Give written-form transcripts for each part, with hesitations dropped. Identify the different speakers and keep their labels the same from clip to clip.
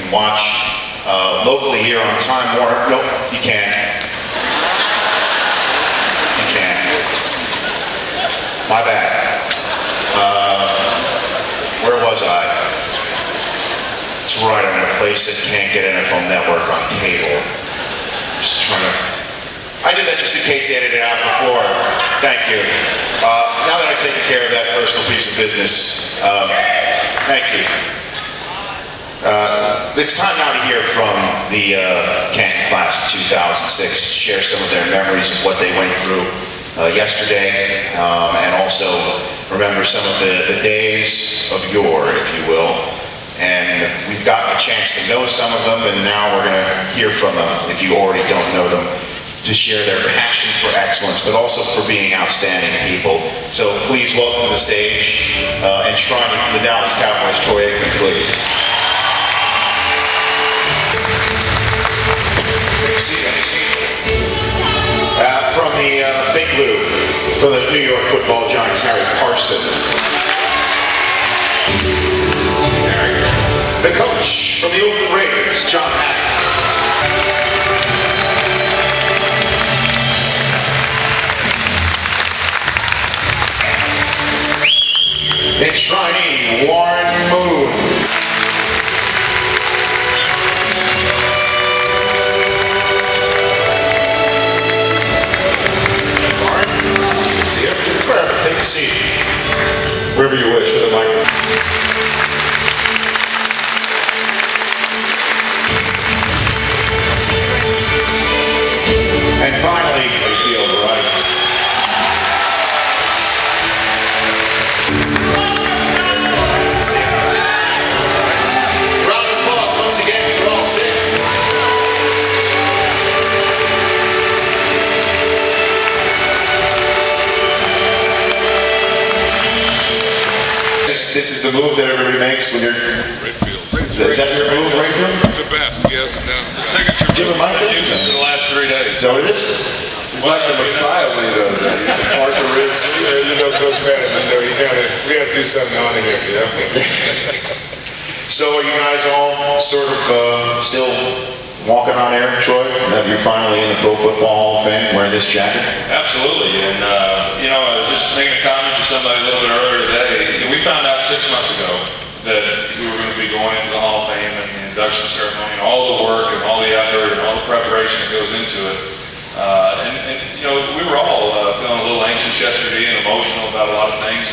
Speaker 1: can watch locally here on Time Warner. Nope, you can't. You can't. My bad. Where was I? That's right, I'm in a place that can't get NFL Network on cable. Just trying to... I did that just in case they edited it out before. Thank you. Now that I've taken care of that personal piece of business, thank you. It's time now to hear from the Canton class of 2006 to share some of their memories of what they went through yesterday, and also remember some of the days of yore, if you will. And we've gotten a chance to know some of them, and now we're going to hear from them, if you already don't know them, to share their passion for excellence, but also for being outstanding people. So please welcome to the stage, enshrining from the Dallas Cowboys, Troy Aikman, please. Take a seat, take a seat. From the Big Blue, from the New York Football Giants, Harry Parson. The coach from the Oakland Raiders, John Hackett. Enshrining Warren Moon. Warren, see you. Wherever, take a seat. Wherever you wish with a microphone. And finally, I feel right. Round of applause once again for all six. This is the move that everybody makes when you're... Is that your move, Rayfield?
Speaker 2: It's the best, yes. The signature
Speaker 1: Give him
Speaker 2: move
Speaker 1: my
Speaker 2: I've used it for the last 3 days.
Speaker 1: Is that what it is?
Speaker 3: It's like the Messiah when he does that. You can park the wrist. Coach Patton, we gotta do something on him,
Speaker 1: So are you guys all sort of still walking on air, Troy? That you're finally in the Pro Football Hall of Fame wearing this jacket?
Speaker 4: Absolutely, and I was just making a comment to somebody a little bit earlier today. We found out 6 months ago that we were going to be going into the Hall of Fame and the induction ceremony, and all the work and all the effort and all the preparation that goes into it. We were all feeling a little anxious yesterday and emotional about a lot of things,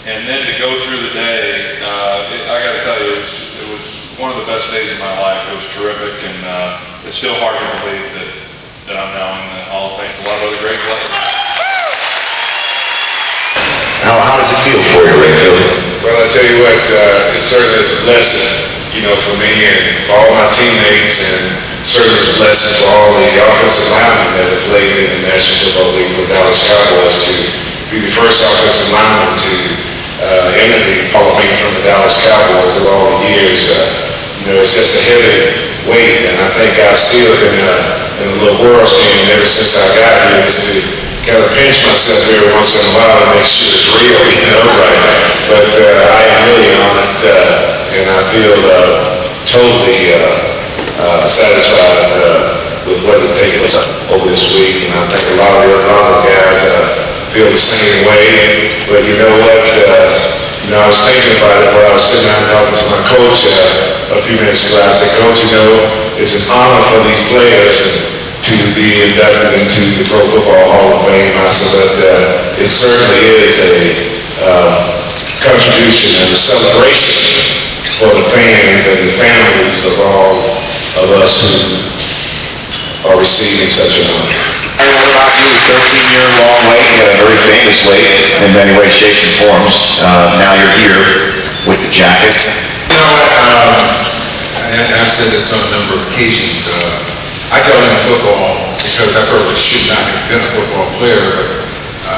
Speaker 4: and then to go through the day, I got to tell you, it was one of the best days of my life. It was terrific, and it's still hard to believe that I'm now in the Hall of Fame for a lot of other great players.
Speaker 1: How does it feel for you, Rayfield?
Speaker 3: Well, I tell you what, it certainly is a blessing, for me and for all my teammates, and certainly is a blessing for all the offensive linemen that have played in the National Football League for the Dallas Cowboys to be the first offensive lineman to enter the Hall of Fame from the Dallas Cowboys of all the years. It's just a heavy weight, and I think I've still been in a little world skin ever since I got here, is to kind of pinch myself every once in a while to make sure it's real, Right. But I am really on it, and I feel totally satisfied with what has taken us over this week, and I think a lot of the other guys feel the same way. But you know what? I was thinking about it while I was sitting down talking to my coach a few minutes ago. I said, Coach, it's an honor for these players to be inducted into the Pro Football Hall of Fame. I said, but it certainly is a contribution and a celebration for the fans and the families of all of us who are receiving such an honor.
Speaker 1: What about you? 13-year long wait, you had a very famous wait in many ways, shapes, and forms. Now you're here with the jacket.
Speaker 5: I've said this on a number of occasions. I got into football because I probably should not have been a football player, but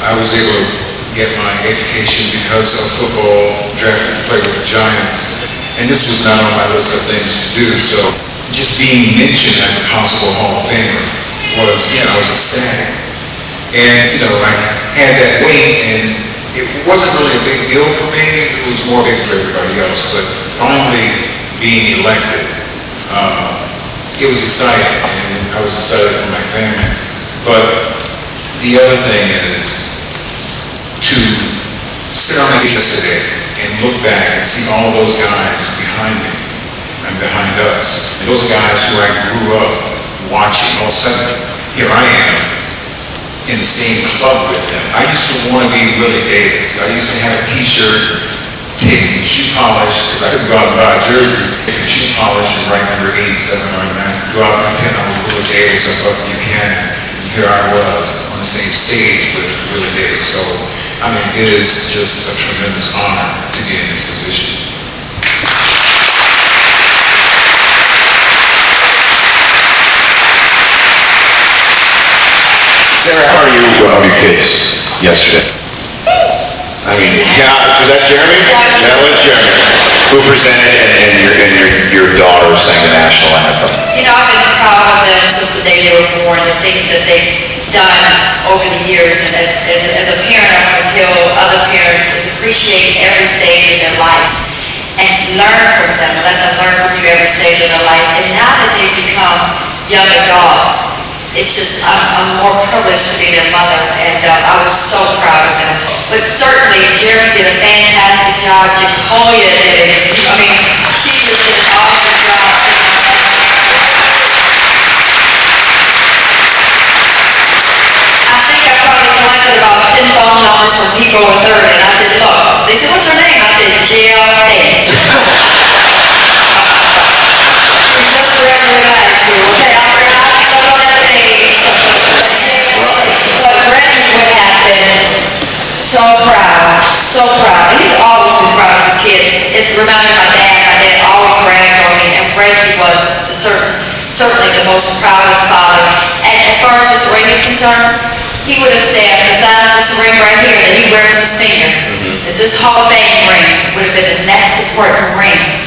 Speaker 5: I was able to get my education because of football, drafted to play with the Giants, and this was not on my list of things to do. So just being mentioned as a possible Hall of Famer was ecstatic. And, I had that weight, and it wasn't really a big deal for me. It was more big for everybody else. But finally being elected it was exciting, and I was excited for my family. But the other thing is to sit on this yesterday and look back and see all those guys behind me and behind us. And those are guys who I grew up watching. All of a sudden, here I am in the same club with them. I used to want to be Willie Davis. I used to have a t-shirt, take some shoe polish, because I couldn't go out and buy a jersey, take some shoe polish and write number 87 or 99, go out and pretend I was Willie Davis or Buck Buchanan. And here I was on the same stage with Willie Davis. So, I mean, it is just a tremendous honor to be in this position.
Speaker 1: Sarah, how are you of your kids yesterday? I mean, was that Jeremy? That was Jeremy, who presented and your daughter sang the national anthem.
Speaker 6: You know, I've been proud of them since the day they were born, the things that they've done over the years. And as a parent, I want to tell other parents is appreciate every stage of their life and learn from them, let them learn from you every stage of their life. And now that they've become young adults, it's just, I'm more privileged to be their mother, and I was so proud of them. But certainly, Jeremy did a fantastic job. Jacoya did it. I mean, she just did an awesome job. I think I probably collected about 10 phone numbers from people in third, and I said, look, they said, what's your name? I said, Jill Bates. We just graduated high school, okay? I'm on that age. But Reggie would have been so proud, so proud. He's always been proud of his kids. It's reminded my dad. My dad always bragged on me, and Reggie was certainly the most proudest father. And as far as this ring is concerned, he would have said, besides this ring right here that he wears his finger, that this Hall of Fame ring would have been the next important ring